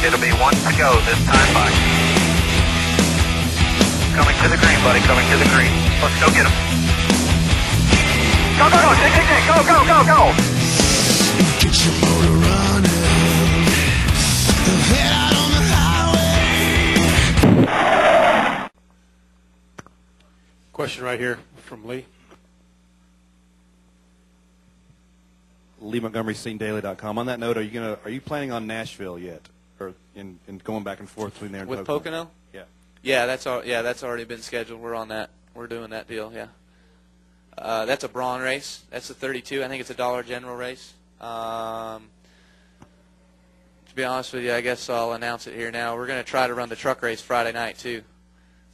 It'll be one to go this time by. Coming to the green, buddy, coming to the green. Let's go get him. Go, go, go, Dick, Dick, Dick, go, go, go, go. Get your motor running. Head out on the highway. Question right here from Lee. Lee Montgomery, SceneDaily.com. On that note, are you planning on Nashville yet, or in going back and forth between there and with Pocono? Yeah. Yeah, that's already been scheduled. We're on that. We're doing that deal. Yeah. That's a brawn race. That's a 32. I think it's a Dollar General race. To be honest with you, I guess I'll announce it here now. We're going to try to run the truck race Friday night too.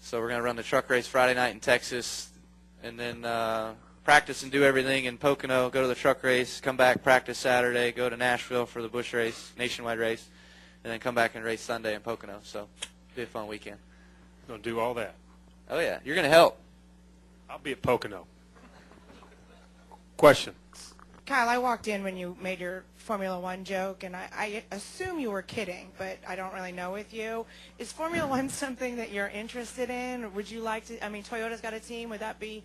So we're going to run the truck race Friday night in Texas, and then practice and do everything in Pocono, go to the truck race, come back, practice Saturday, go to Nashville for the Busch race, nationwide race, and then come back and race Sunday in Pocono. So it'll be a fun weekend. Going to do all that. Oh, yeah. You're going to help. I'll be at Pocono. Question. Kyle, I walked in when you made your Formula One joke, and I assume you were kidding, but I don't really know with you. Is Formula One something that you're interested in? Would you like to? I mean, Toyota's got a team. Would that be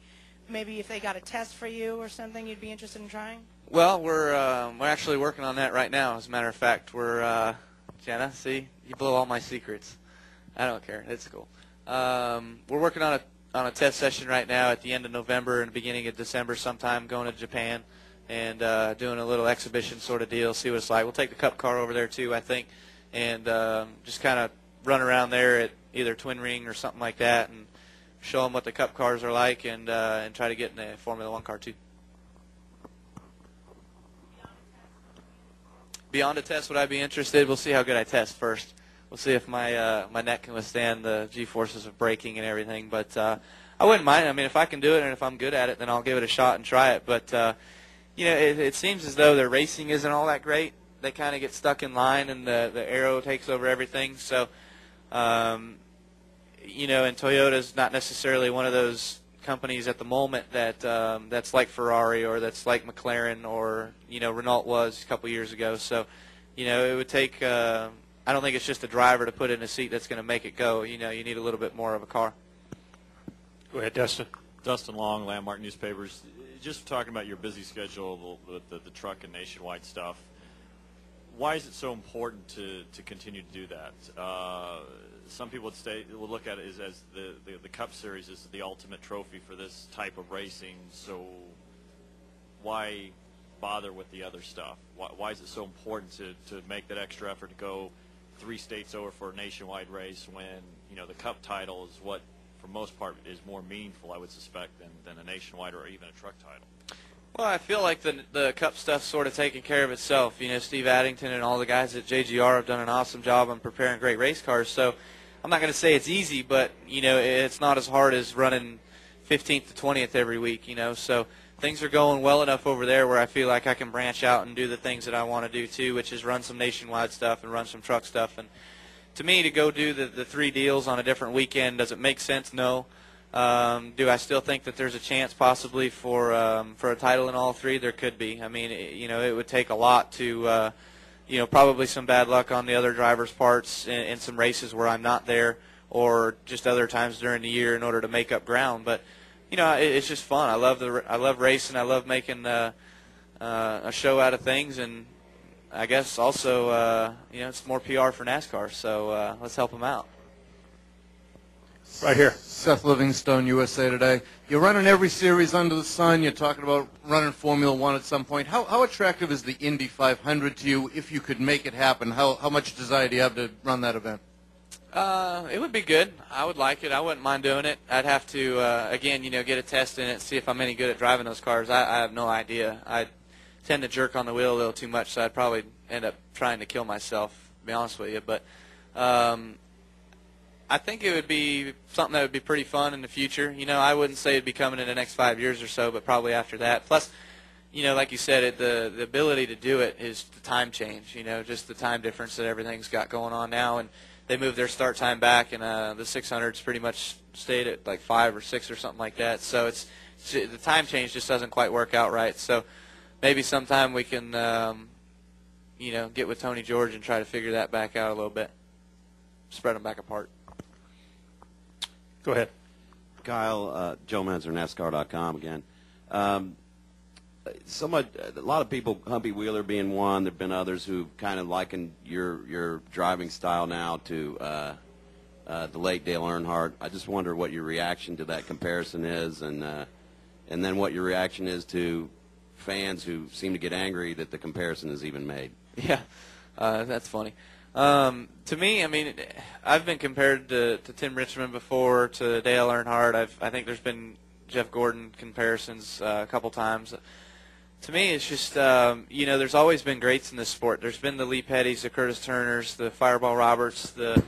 maybe if they got a test for you or something you'd be interested in trying? Well, we're actually working on that right now. As a matter of fact, we're Jenna, see, you blow all my secrets. I don't care. It's cool. We're working on a test session right now at the end of November and beginning of December sometime, going to Japan and doing a little exhibition sort of deal, see what it's like. We'll take the Cup car over there too, I think, and just kind of run around there at either Twin Ring or something like that and show them what the Cup cars are like and try to get in a Formula One car too. Beyond a test, would I be interested? We'll see how good I test first. We'll see if my neck can withstand the G-forces of braking and everything. But I wouldn't mind. I mean, if I can do it and if I'm good at it, then I'll give it a shot and try it. But you know, it seems as though their racing isn't all that great. They kind of get stuck in line, and the aero takes over everything. So, you know, and Toyota's not necessarily one of those companies at the moment that that's like Ferrari or that's like McLaren or, you know, Renault was a couple years ago. So, you know, it would take I don't think it's just a driver to put in a seat that's going to make it go. You know, you need a little bit more of a car. Go ahead, Dustin. Dustin Long, Landmark Newspapers. Just talking about your busy schedule with the truck and nationwide stuff, why is it so important to continue to do that? Some people would look at it as the Cup Series is the ultimate trophy for this type of racing, so why bother with the other stuff? Why is it so important to make that extra effort to go 3 states over for a nationwide race when, you know, the Cup title is what, for most part, is more meaningful, I would suspect, than a nationwide or even a truck title? Well, I feel like the Cup stuff's sort of taking care of itself. You know, Steve Addington and all the guys at JGR have done an awesome job on preparing great race cars. So I'm not going to say it's easy, but, you know, it's not as hard as running 15th to 20th every week, you know. So things are going well enough over there where I feel like I can branch out and do the things that I want to do too, which is run some nationwide stuff and run some truck stuff. And to me, to go do the 3 deals on a different weekend, does it make sense? No. Do I still think that there's a chance possibly for a title in all 3? There could be. I mean, you know, it would take a lot to, you know, probably some bad luck on the other drivers' parts in some races where I'm not there, or just other times during the year in order to make up ground. But you know, it's just fun. I love racing. I love making a show out of things, and I guess also you know, it's more PR for NASCAR. So let's help them out. Right here. Seth Livingstone, USA Today. You're running every series under the sun. You're talking about running Formula One at some point. How attractive is the Indy 500 to you if you could make it happen? How much desire do you have to run that event? It would be good. I would like it. I wouldn't mind doing it. I'd have to, again, you know, get a test in it, see if I'm any good at driving those cars. I have no idea. I tend to jerk on the wheel a little too much, so I'd probably end up trying to kill myself, to be honest with you. But I think it would be something that would be pretty fun in the future. You know, I wouldn't say it'd be coming in the next 5 years or so, but probably after that. Plus, you know, like you said, the ability to do it is the time change, you know, just the time difference that everything's got going on now. And they moved their start time back, and the 600's pretty much stayed at like 5 or 6 or something like that. So it's the time change just doesn't quite work out right. So maybe sometime we can get with Tony George and try to figure that back out a little bit, spread them back apart. Go ahead. Kyle, Joe Menzer, NASCAR.com again. A lot of people, Humpy Wheeler being one, there have been others who kind of liken your driving style now to the late Dale Earnhardt. I just wonder what your reaction to that comparison is, and then what your reaction is to fans who seem to get angry that the comparison is even made. Yeah, that's funny. To me, I mean, I've been compared to Tim Richmond before, to Dale Earnhardt. I think there's been Jeff Gordon comparisons a couple times. To me, it's just, there's always been greats in this sport. There's been the Lee Pettys, the Curtis Turners, the Fireball Roberts, the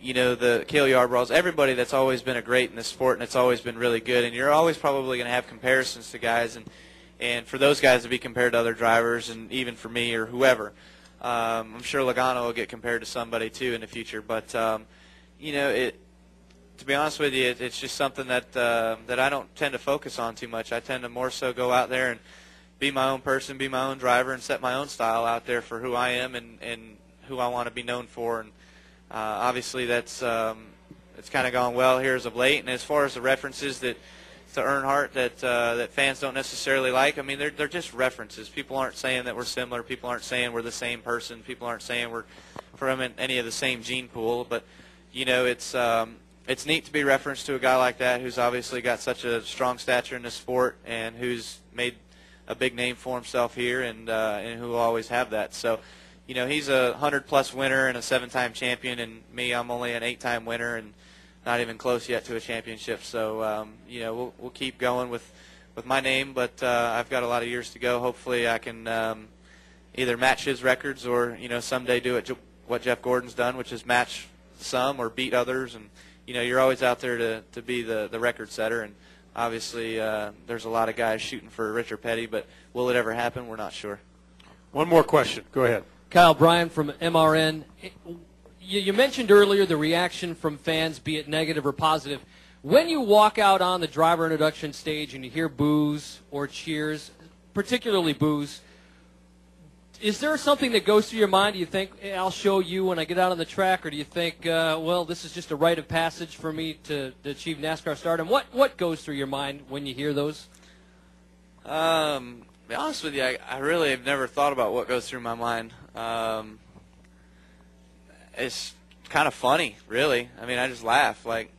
Cale Yarboroughs, everybody that's always been a great in this sport, and it's always been really good. And you're always probably going to have comparisons to guys, and for those guys to be compared to other drivers, and even for me or whoever. I'm sure Logano will get compared to somebody too in the future, but to be honest with you, it's just something that I don't tend to focus on too much. I tend to more so go out there and be my own person, be my own driver, and set my own style out there for who I am and who I want to be known for. And obviously, it's kind of gone well here as of late. And as far as the references to Earnhardt that fans don't necessarily like, I mean, they're just references. People aren't saying that we're similar. People aren't saying we're the same person. People aren't saying we're from any of the same gene pool. But it's neat to be referenced to a guy like that who's obviously got such a strong stature in this sport and who's made a big name for himself here and who will always have that. So, he's a 100-plus winner and a 7-time champion, and me, I'm only an 8-time winner and not even close yet to a championship. So, we'll keep going with my name, but I've got a lot of years to go. Hopefully I can either match his records or, someday do what Jeff Gordon's done, which is match some or beat others. And, you're always out there to be the record setter. And obviously there's a lot of guys shooting for Richard Petty, but will it ever happen? We're not sure. One more question. Go ahead. Kyle Bryan from MRN. You mentioned earlier the reaction from fans, be it negative or positive. When you walk out on the driver introduction stage and you hear boos or cheers, particularly boos, is there something that goes through your mind? Do you think, hey, I'll show you when I get out on the track, or do you think, well, this is just a rite of passage for me to achieve NASCAR stardom? What goes through your mind when you hear those? To be honest with you, I really have never thought about what goes through my mind. It's kind of funny, really. I mean, I just laugh, like,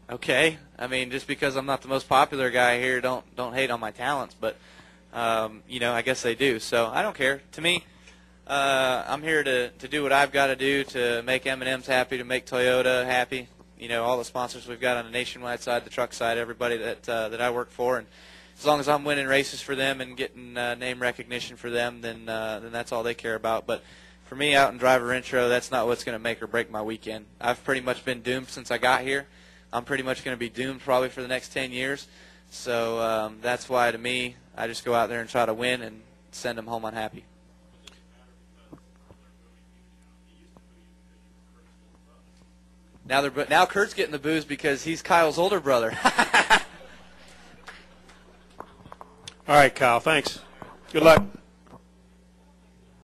okay. I mean, just because I'm not the most popular guy here, don't hate on my talents, but I guess they do. So I don't care. To me, I'm here to do what I've got to do to make M&M's happy, to make Toyota happy. All the sponsors we've got on the nationwide side, the truck side, everybody that I work for, and as long as I'm winning races for them and getting name recognition for them, then that's all they care about. But for me, out in driver intro, that's not what's going to make or break my weekend. I've pretty much been doomed since I got here. I'm pretty much going to be doomed probably for the next 10 years. So that's why, to me, I just go out there and try to win and send them home unhappy. Now Kurt's getting the boos because he's Kyle's older brother. All right, Kyle, thanks. Good luck.